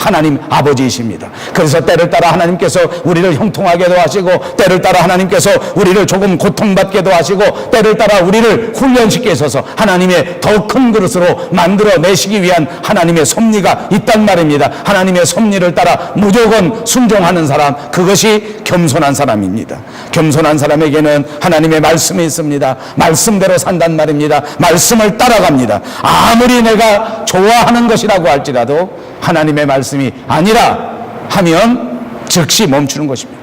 하나님 아버지이십니다. 그래서 때를 따라 하나님께서 우리를 형통하게도 하시고, 때를 따라 하나님께서 우리를 조금 고통받게도 하시고, 때를 따라 우리를 훈련시키셔서 하나님의 더 큰 그릇으로 만들어내시기 위한 하나님의 섭리가 있단 말입니다. 하나님의 섭리를 따라 무조건 순종하는 사람, 그것이 겸손한 사람입니다. 겸손한 사람에게는 하나님의 말씀이 있습니다. 말씀대로 산단 말입니다. 말씀을 따라갑니다. 아무리 내가 좋아하는 것이라고 할지라도 하나님의 말씀이 아니라 하면 즉시 멈추는 것입니다.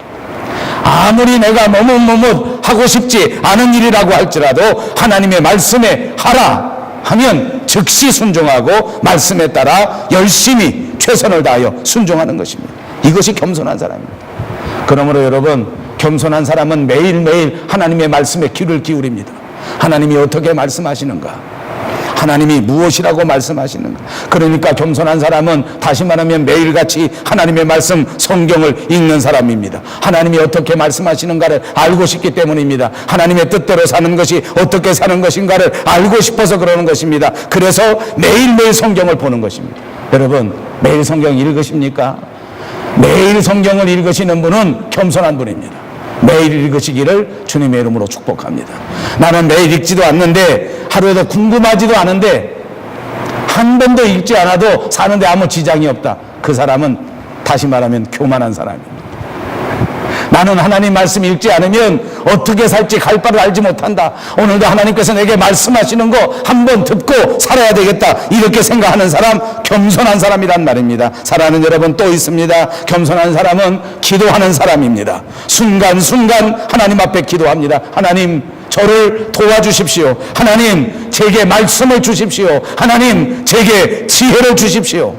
아무리 내가 너무 하고 싶지 않은 일이라고 할지라도 하나님의 말씀에 하라 하면 즉시 순종하고 말씀에 따라 열심히 최선을 다하여 순종하는 것입니다. 이것이 겸손한 사람입니다. 그러므로 여러분, 겸손한 사람은 매일매일 하나님의 말씀에 귀를 기울입니다. 하나님이 어떻게 말씀하시는가? 하나님이 무엇이라고 말씀하시는가? 그러니까 겸손한 사람은 다시 말하면 매일같이 하나님의 말씀, 성경을 읽는 사람입니다. 하나님이 어떻게 말씀하시는가를 알고 싶기 때문입니다. 하나님의 뜻대로 사는 것이 어떻게 사는 것인가를 알고 싶어서 그러는 것입니다. 그래서 매일매일 성경을 보는 것입니다. 여러분, 매일 성경 읽으십니까? 매일 성경을 읽으시는 분은 겸손한 분입니다. 매일 읽으시기를 주님의 이름으로 축복합니다. 나는 매일 읽지도 않는데, 하루에도 궁금하지도 않은데, 한 번도 읽지 않아도 사는데 아무 지장이 없다. 그 사람은 다시 말하면 교만한 사람입니다. 나는 하나님 말씀 읽지 않으면 어떻게 살지 갈 바를 알지 못한다. 오늘도 하나님께서 내게 말씀하시는 거 한번 듣고 살아야 되겠다. 이렇게 생각하는 사람, 겸손한 사람이란 말입니다. 사랑하는 여러분, 또 있습니다. 겸손한 사람은 기도하는 사람입니다. 순간순간 하나님 앞에 기도합니다. 하나님, 저를 도와주십시오. 하나님, 제게 말씀을 주십시오. 하나님, 제게 지혜를 주십시오.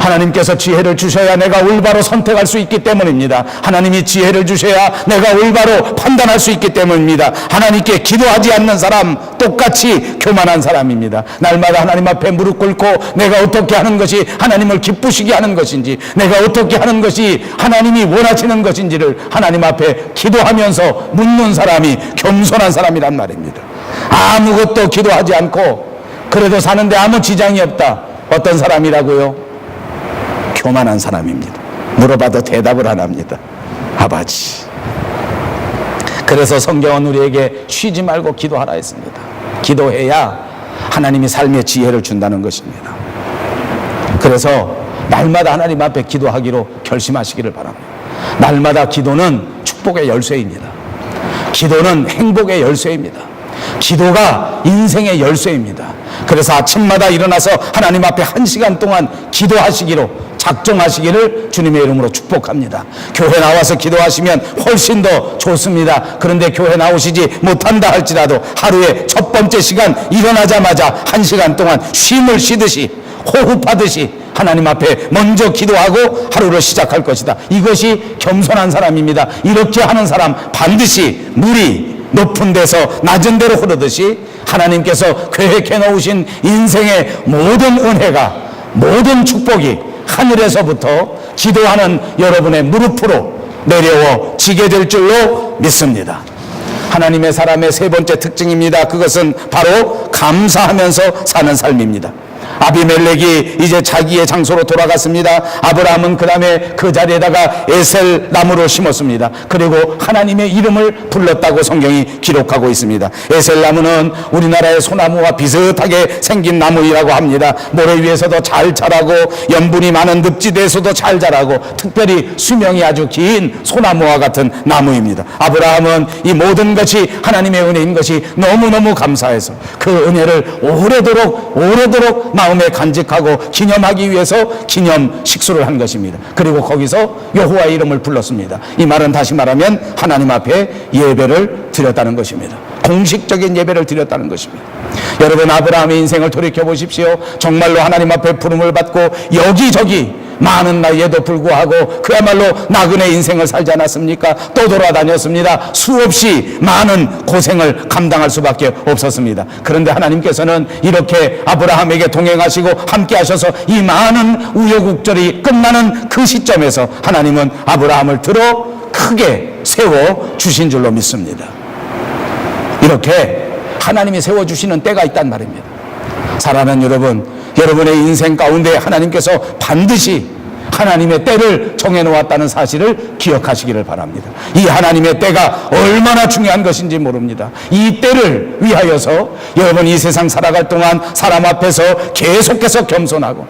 하나님께서 지혜를 주셔야 내가 올바로 선택할 수 있기 때문입니다. 하나님이 지혜를 주셔야 내가 올바로 판단할 수 있기 때문입니다. 하나님께 기도하지 않는 사람, 똑같이 교만한 사람입니다. 날마다 하나님 앞에 무릎 꿇고 내가 어떻게 하는 것이 하나님을 기쁘시게 하는 것인지, 내가 어떻게 하는 것이 하나님이 원하시는 것인지를 하나님 앞에 기도하면서 묻는 사람이 겸손한 사람이란 말입니다. 아무것도 기도하지 않고 그래도 사는데 아무 지장이 없다. 어떤 사람이라고요? 교만한 사람입니다. 물어봐도 대답을 안 합니다. 아버지. 그래서 성경은 우리에게 쉬지 말고 기도하라 했습니다. 기도해야 하나님이 삶의 지혜를 준다는 것입니다. 그래서 날마다 하나님 앞에 기도하기로 결심하시기를 바랍니다. 날마다 기도는 축복의 열쇠입니다. 기도는 행복의 열쇠입니다. 기도가 인생의 열쇠입니다. 그래서 아침마다 일어나서 하나님 앞에 1시간 동안 기도하시기로 작정하시기를 주님의 이름으로 축복합니다. 교회 나와서 기도하시면 훨씬 더 좋습니다. 그런데 교회 나오시지 못한다 할지라도 하루에 첫 번째 시간 일어나자마자 1시간 동안 쉼을 쉬듯이, 호흡하듯이 하나님 앞에 먼저 기도하고 하루를 시작할 것이다. 이것이 겸손한 사람입니다. 이렇게 하는 사람 반드시 물이 높은 데서 낮은 데로 흐르듯이 하나님께서 계획해 놓으신 인생의 모든 은혜가, 모든 축복이 하늘에서부터 기도하는 여러분의 무릎으로 내려지게 될 줄로 믿습니다. 하나님의 사람의 세 번째 특징입니다. 그것은 바로 감사하면서 사는 삶입니다. 아비멜렉이 이제 자기의 장소로 돌아갔습니다. 아브라함은 그 다음에 그 자리에다가 에셀 나무를 심었습니다. 그리고 하나님의 이름을 불렀다고 성경이 기록하고 있습니다. 에셀 나무는 우리나라의 소나무와 비슷하게 생긴 나무이라고 합니다. 모래 위에서도 잘 자라고 염분이 많은 늪지대에서도 잘 자라고 특별히 수명이 아주 긴 소나무와 같은 나무입니다. 아브라함은 이 모든 것이 하나님의 은혜인 것이 너무너무 감사해서 그 은혜를 오래도록 마음에 간직하고 기념하기 위해서 기념 식수를 한 것입니다. 그리고 거기서 여호와의 이름을 불렀습니다. 이 말은 다시 말하면 하나님 앞에 예배를 드렸다는 것입니다. 공식적인 예배를 드렸다는 것입니다. 여러분, 아브라함의 인생을 돌이켜 보십시오. 정말로 하나님 앞에 부름을 받고 여기저기 많은 나이에도 불구하고 그야말로 나그네 인생을 살지 않았습니까? 또 돌아다녔습니다. 수없이 많은 고생을 감당할 수밖에 없었습니다. 그런데 하나님께서는 이렇게 아브라함에게 동행하시고 함께 하셔서 이 많은 우여곡절이 끝나는 그 시점에서 하나님은 아브라함을 들어 크게 세워 주신 줄로 믿습니다. 이렇게 하나님이 세워주시는 때가 있단 말입니다. 사랑하는 여러분, 여러분의 인생 가운데 하나님께서 반드시 하나님의 때를 정해놓았다는 사실을 기억하시기를 바랍니다. 이 하나님의 때가 얼마나 중요한 것인지 모릅니다. 이 때를 위하여서 여러분 이 세상 살아갈 동안 사람 앞에서 계속해서 겸손하고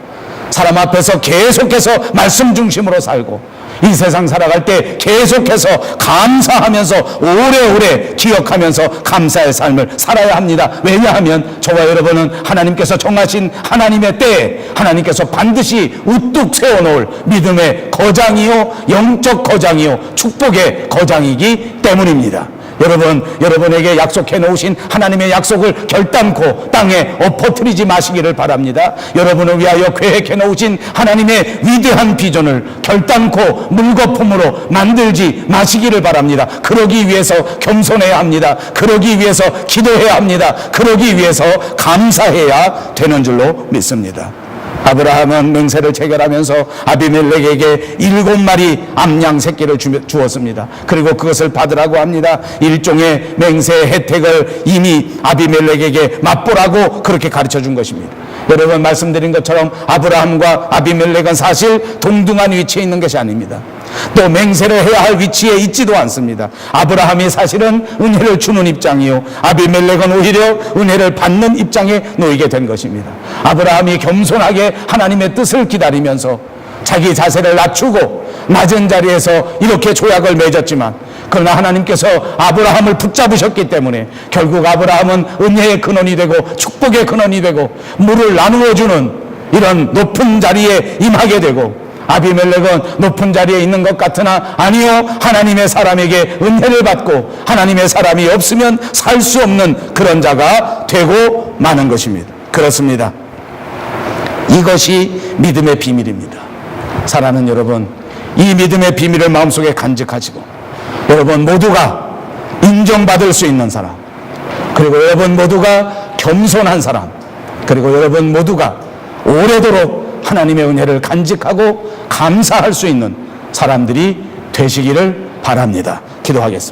사람 앞에서 계속해서 말씀 중심으로 살고 이 세상 살아갈 때 계속해서 감사하면서 오래오래 기억하면서 감사의 삶을 살아야 합니다. 왜냐하면 저와 여러분은 하나님께서 정하신 하나님의 때에 하나님께서 반드시 우뚝 세워놓을 믿음의 거장이요 영적 거장이요 축복의 거장이기 때문입니다. 여러분, 여러분에게 약속해 놓으신 하나님의 약속을 결단코 땅에 엎어뜨리지 마시기를 바랍니다. 여러분을 위하여 계획해 놓으신 하나님의 위대한 비전을 결단코 물거품으로 만들지 마시기를 바랍니다. 그러기 위해서 겸손해야 합니다. 그러기 위해서 기도해야 합니다. 그러기 위해서 감사해야 되는 줄로 믿습니다. 아브라함은 맹세를 체결하면서 아비멜렉에게 7마리 암양 새끼를 주었습니다. 그리고 그것을 받으라고 합니다. 일종의 맹세 혜택을 이미 아비멜렉에게 맛보라고 그렇게 가르쳐 준 것입니다. 여러분 말씀드린 것처럼 아브라함과 아비멜렉은 사실 동등한 위치에 있는 것이 아닙니다. 또 맹세를 해야 할 위치에 있지도 않습니다. 아브라함이 사실은 은혜를 주는 입장이요 아비멜렉은 오히려 은혜를 받는 입장에 놓이게 된 것입니다. 아브라함이 겸손하게 하나님의 뜻을 기다리면서 자기 자세를 낮추고 낮은 자리에서 이렇게 조약을 맺었지만 그러나 하나님께서 아브라함을 붙잡으셨기 때문에 결국 아브라함은 은혜의 근원이 되고 축복의 근원이 되고 물을 나누어주는 이런 높은 자리에 임하게 되고 아비멜렉은 높은 자리에 있는 것 같으나 아니요 하나님의 사람에게 은혜를 받고 하나님의 사람이 없으면 살 수 없는 그런 자가 되고 마는 것입니다. 그렇습니다. 이것이 믿음의 비밀입니다. 사랑하는 여러분, 이 믿음의 비밀을 마음속에 간직하시고 여러분 모두가 인정받을 수 있는 사람, 그리고 여러분 모두가 겸손한 사람, 그리고 여러분 모두가 오래도록 하나님의 은혜를 간직하고 감사할 수 있는 사람들이 되시기를 바랍니다. 기도하겠습니다.